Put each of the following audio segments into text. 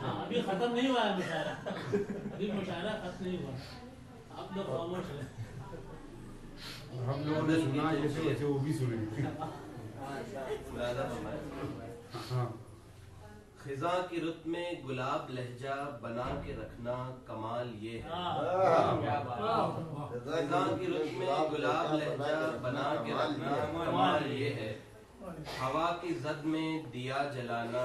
ابھی ختم نہیں ہوا ہے مشاعرہ، ابھی مشاعرہ ختم نہیں ہوا، آپ لوگ خاموش ہیں. ہم لوگوں نے سنا، یہ سے بچے وہ بھی سنیں. ہاں. خزاں کی رت میں گلاب لہجہ بنا کے رکھنا کمال یہ ہے. خزاں کی رت میں گلاب لہجہ بنا کے رکھنا کمال یہ ہے. ہوا کی زد میں دیا جلانا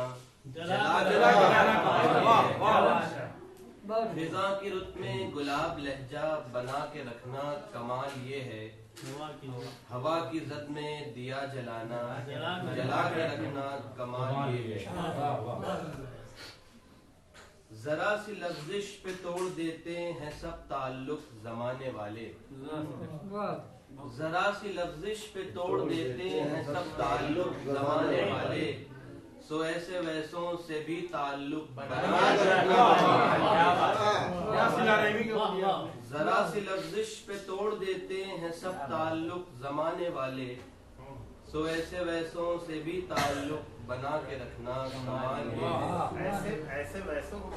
خزاں کی رت میں گلاب لہجہ بنا کے رکھنا کمال یہ ہے. ہوا کی زد میں دیا جلانا جلا کے رکھنا کمال یہ ہے. ذرا سی لفزش پہ توڑ دیتے ہیں سب تعلق زمانے والے. ذرا سی لفزش پہ توڑ دیتے ہیں سب تعلق زمانے والے. سو ایسے ویسوں سے بھی تعلق بنا کے رکھنا. ذرا سی لفزش پہ توڑ دیتے ہیں سب تعلق زمانے والے. سو ایسے ویسوں سے بھی تعلق بنا کے رکھنا کمال یہ ہے. ایسے ویسوں کو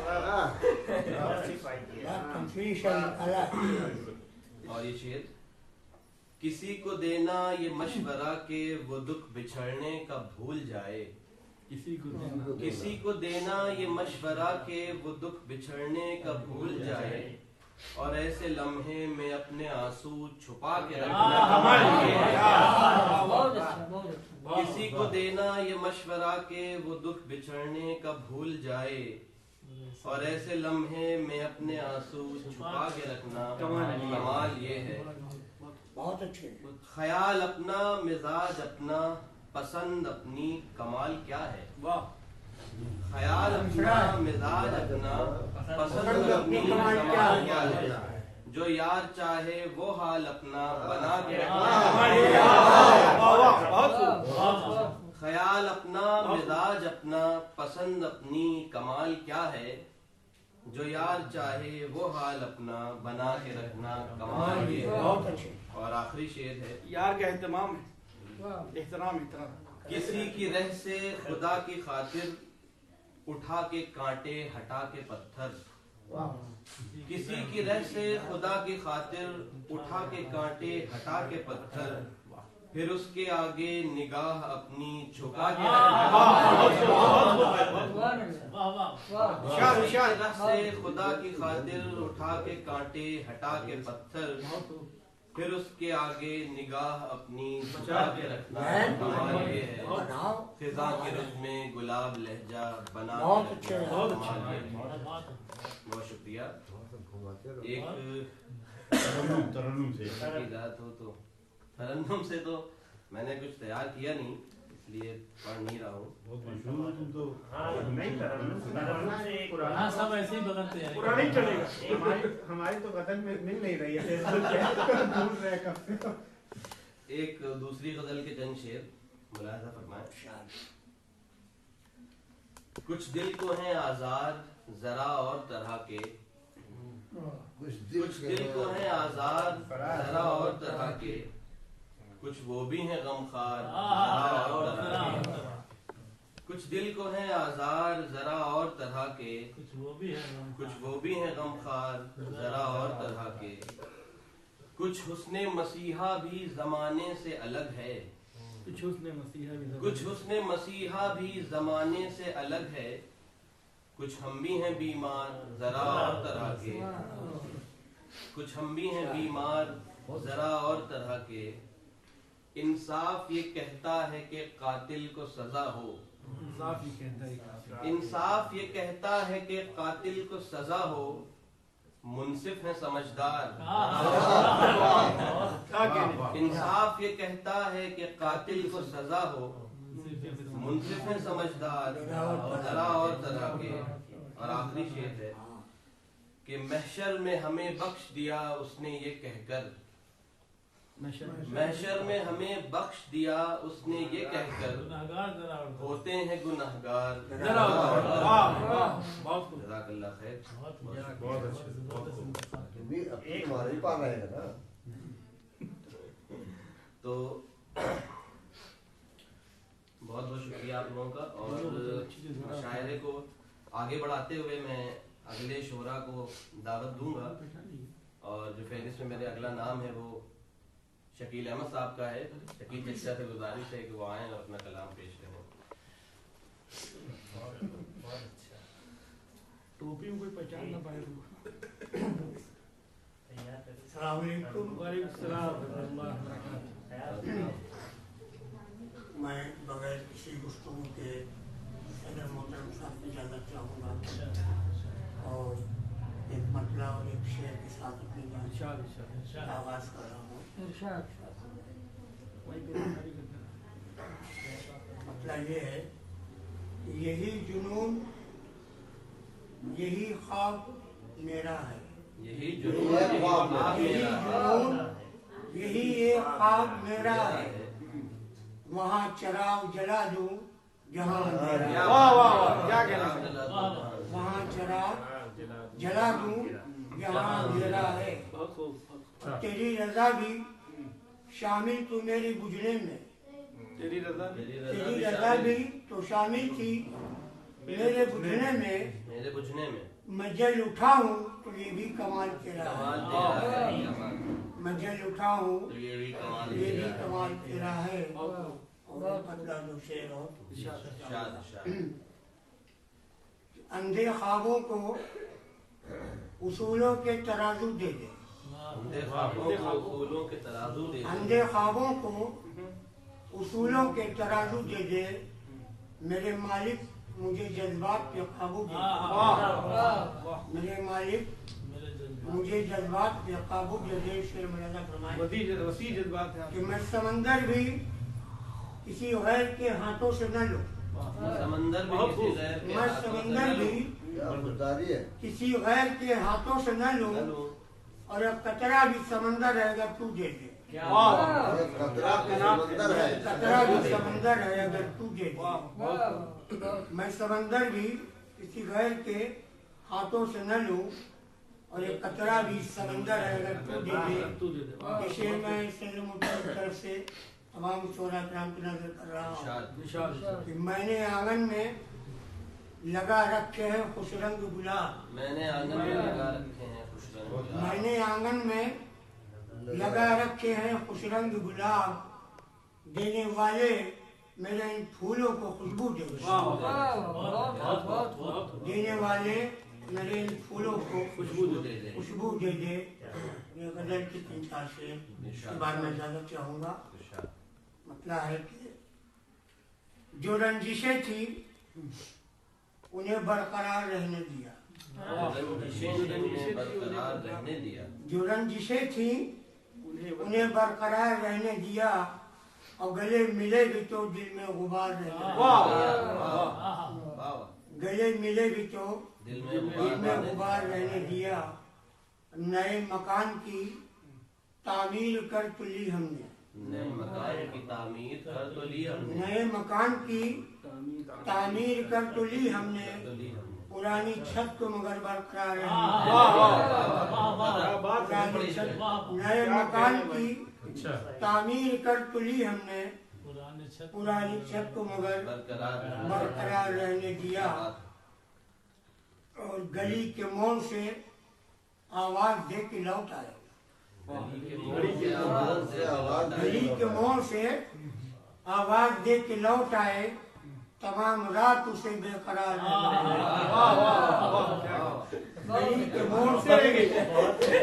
اور یہ شعر: کسی کو دینا یہ مشورہ کہ وہ دکھ بچھڑنے کا بھول جائے. کسی کو دینا یہ مشورہ کہ وہ دکھ بچھڑنے کا بھول جائے. اور ایسے لمحے میں اپنے آنسو چھپا کے رکھنا. کسی کو دینا یہ مشورہ کہ وہ دکھ بچھڑنے کا بھول جائے. اور ایسے لمحے میں اپنے آنسو چھپا کے رکھنا کمال یہ ہے. بہت اچھے. خیال اپنا، مزاج اپنا، پسند اپنی، کمال کیا ہے. خیال اپنا، مزاج اپنا، پسند اپنی، کمال کیا ہے. جو یار چاہے وہ حال اپنا بنا کے رکھنا. خیال اپنا، مزاج اپنا، پسند اپنی، کمال کیا ہے. جو یار چاہے وہ حال اپنا بنا کے رکھنا کمال یہ ہے. اور آخری شعر ہے: یار کا اہتمام ہے، احترام. کسی کی رہ سے خدا کی خاطر اٹھا کے کانٹے ہٹا کے پتھر. کسی کی رہ سے خدا کی خاطر اٹھا کے کانٹے ہٹا کے پتھر. پھر اس کے آگے نگاہ اپنی جھکا کے رکھنا. سے خدا کی خاطر اٹھا کے کانٹے ہٹا کے پتھر. پھر اس کے آگے نگاہ اپنی جھکا کے رکھنا کمال یہ ہے. خزاں کی رت میں گلاب لہجہ بنا کے رکھنا کمال یہ ہے. بہت شکریہ. ایک ترنم سے ذات ہو تو ترنم سے تو میں نے کچھ تیار کیا نہیں، اس لیے پڑھ نہیں رہا ہوں. بہت مشہور ہو تم تو. ہاں سب ایسے ہی بغلتے ہیں. پرانی چلے گا. ہماری تو غزل میں مل نہیں رہی ہے. ایک دوسری غزل کے چند شعر ملاحظہ فرمائیں. کچھ دل کو ہیں آزار ذرا اور طرح کے. کچھ دل کو ہیں آزار ذرا اور طرح کے. کچھ وہ بھی ہیں غمخوار ذرا اور طرح کے. کچھ دل کو ہیں آزار ذرا اور طرح کے. کچھ وہ بھی ہیں غمخوار ذرا اور طرح کے. کچھ حسن مسیحا بھی زمانے سے الگ ہے. کچھ حسن مسیحا بھی زمانے سے الگ ہے. کچھ ہم بھی ہیں بیمار ذرا اور طرح کے. کچھ ہم بھی ہیں بیمار ذرا اور طرح کے. انصاف یہ کہتا ہے کہ قاتل کو سزا ہو. انصاف یہ کہتا ہے کہ قاتل کو سزا ہو. منصف ہے سمجھدار. انصاف یہ کہتا ہے کہ قاتل کو سزا ہو. منصف ہے سمجھدار ذرا اور طرح کے. اور آخری شعر ہے کہ محشر میں ہمیں بخش دیا اس نے یہ کہہ کر. محشر میں ہمیں بخش دیا اس نے یہ کہہ کر. ہوتے ہیں گنہگار. جزاک اللہ خیر. بہت اچھے. ہمارے پا رہے ہیں نا. تو بہت بہت شکریہ آپ لوگوں کا. اور مشاعرے کو آگے بڑھاتے ہوئے میں اگلے شعراء کو دعوت دوں گا. اور جو فہرست میں میرے اگلا نام ہے وہ شکیل احمد صاحب کا ہے. شکیل چچا سے گزارش ہے کہ وہ آئیں اور اپنا کلام پیش کریں. ٹوپی میں کوئی پہچان نہ پائے. السلام علیکم. وعلیکم السلام ورحمۃ اللہ وبرکاتہ. میں بغیر کسی گفتگو کے صدر محترم صاحب سے جانا چاہوں گا اور ایک مطلب اور ایک شعر کے ساتھ اپنی بات آغاز کر رہا ہوں. مطلب یہ ہے کہ یہی جنون یہی خواب میرا ہے. یہی جنون یہی خواب یہی ایک خواب میرا ہے. وہاں چراغ جلا دوں جہاں اندھیرا. وہاں چراغ جلا دوں جہاں اندھیرا ہے. تیری رضا بھی شامل تو میری بجھنے میں. تیری رضا بھی تو شامل تھی میرے بجھنے میں. میں جل اٹھا ہوں تو یہ بھی کمال تیرا ہے. میں جل اٹھا ہوں تو یہ بھی کمال تیرا ہے. اور مطلب دو شعر ہو. اندھے خوابوں کو اصولوں کے ترازو دے دے. اندھے خوابوں کو اصولوں کے ترازو دے دے. میرے مالک مجھے جذبات پہ قابو دے دے. میرے مالک مجھے جذبات پہ قابو دے دے. شعر ملاحظہ فرمائے کہ میں سمندر بھی کسی غیر کے ہاتھوں سے نہ لوں. میں سمندر بھی کسی غیر کے ہاتھوں سے نہ لوں. اور ایک قطرہ بھی سمندر رہے گا تو دے دے. قطرہ بھی سمندر ہے اگر تو دے دے. میں سمندر بھی کسی غیر کے ہاتھوں سے نہ لوں. اور ایک قطرہ بھی سمندر ہے اگر تو دے دے. یہ شعر میں صدر محترم کی طرف سے تمام شعراء کرام کی نظر کر رہا ہوں کہ میں نے آنگن میں لگا رکھے ہیں خوش رنگ گلاب. میں نے آنگن میں لگا رکھے ہیں خوش رنگ گلاب. دینے والے میرے ان پھولوں کو خوشبو دے دے. دینے والے میرے ان پھولوں کو خوشبو دے دے. یہ غزل کی 3-4 شعر اس کے بعد میں اجازت چاہوں گا. مطلب ہے کہ جو رنجشیں تھی انہیں برقرار رہنے دیا. جو رنجشیں تھیں انہیں برقرار رہنے دیا. اور گلے ملے بھی تو دل میں غبار رہنے دیا. گلے ملے بھی تو دل میں غبار رہنے دیا. نئے مکان کی تعمیر کر تو لی ہم نے. نئے مکان کی تعمیر کر تو لی ہم نے. پرانی چھت کو مگر برقرار رہنے. نئے مکان کی تعمیر کر تو لی ہم نے. پرانی چھت کو مگر برقرار رہنے دیا. اور گلی کے موڑ سے آواز دے کے لوٹ آئے. گلی کے موڑ سے آواز دے کے لوٹ آئے. تمام رات اسے بے قرار گلی کے موڑ سے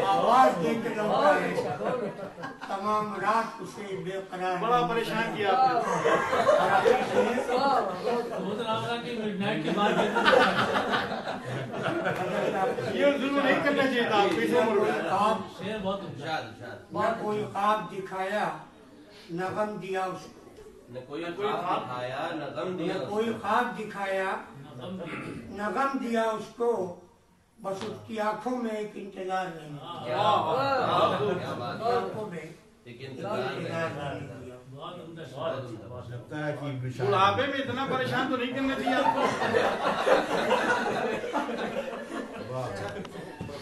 آواز دے کے لوٹ آئے. تمام رات اسے بے قرار. بڑا پریشان کیا یہ ضرور نہیں کرنا چاہیے تھا. نہ کوئی خواب دکھایا نہ غم دیا اس کو. نہ کوئی خواب دکھایا نہ غم دیا اس کو. بس اس کی آنکھوں میں ایک انتظار رہنے دیا. آنکھوں میں ایک انتظار رہنے دیا. بڑھاپے میں اتنا پریشان تو نہیں کرنا چاہیے آپ کو.